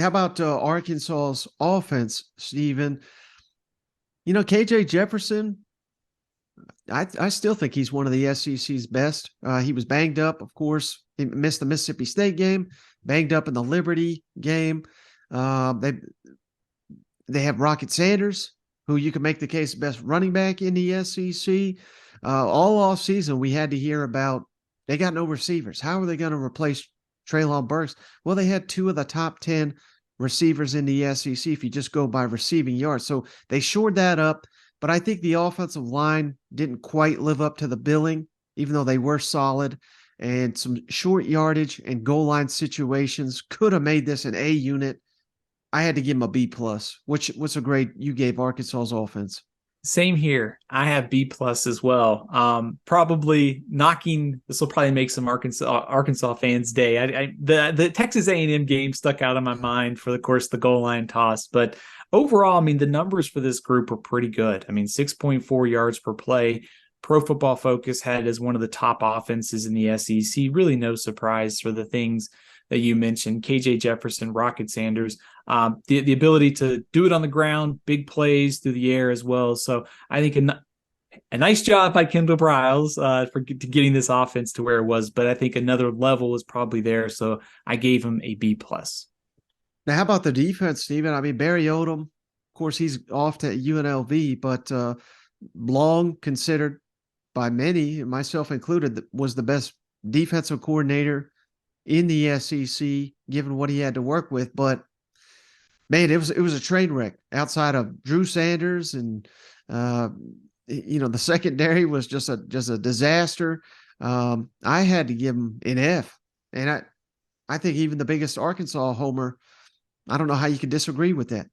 How about Arkansas's offense, Stephen? KJ Jefferson, I still think he's one of the SEC's best. He was banged up, of course. He missed the Mississippi State game, banged up in the Liberty game. They have Rocket Sanders, who you can make the case best running back in the SEC. All off season, we had to hear about they got no receivers. How are they going to replace Treylon Burks? Well, they had two of the top 10 receivers in the SEC if you just go by receiving yards. So they shored that up. But I think the offensive line didn't quite live up to the billing, even though they were solid. And some short yardage and goal line situations could have made this an A unit. I had to give him a B plus. What's a grade you gave Arkansas's offense? Same here. I have B plus as well. Probably knocking. This will probably make some Arkansas fans' day. The Texas A&M game stuck out in my mind for, of course, the goal line toss. But overall, I mean, the numbers for this group are pretty good. I mean, 6.4 yards per play. Pro Football Focus had it as one of the top offenses in the SEC. Really, no surprise for the things that you mentioned. KJ Jefferson, Rocket Sanders, the ability to do it on the ground, big plays through the air as well. So I think a nice job by Kendall Briles for getting this offense to where it was. But I think another level is probably there. So I gave him a B plus. Now, how about the defense, Stephen? I mean, Barry Odom, of course, he's off to UNLV, but long considered by many, myself included, was the best defensive coordinator in the SEC, given what he had to work with. But man, it was a train wreck outside of Drew Sanders, and the secondary was just a disaster. I had to give him an F, and I think even the biggest Arkansas homer, I don't know how you can disagree with that.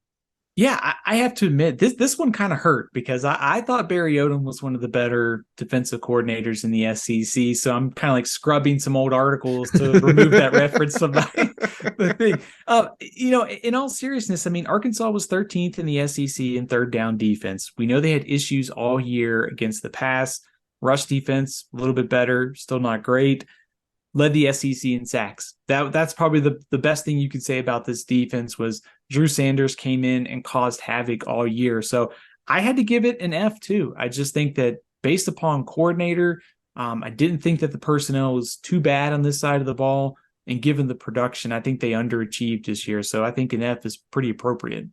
Yeah, I have to admit this one kind of hurt because I thought Barry Odom was one of the better defensive coordinators in the SEC. So I'm kind of like scrubbing some old articles to remove that reference from the thing. In all seriousness, I mean, Arkansas was 13th in the SEC in third down defense. We know they had issues all year against the pass. Rush defense, a little bit better, still not great. Led the SEC in sacks. That's probably the best thing you could say about this defense was Drew Sanders came in and caused havoc all year. So I had to give it an F too. I just think that based upon coordinator, I didn't think that the personnel was too bad on this side of the ball. And given the production, I think they underachieved this year. So I think an F is pretty appropriate.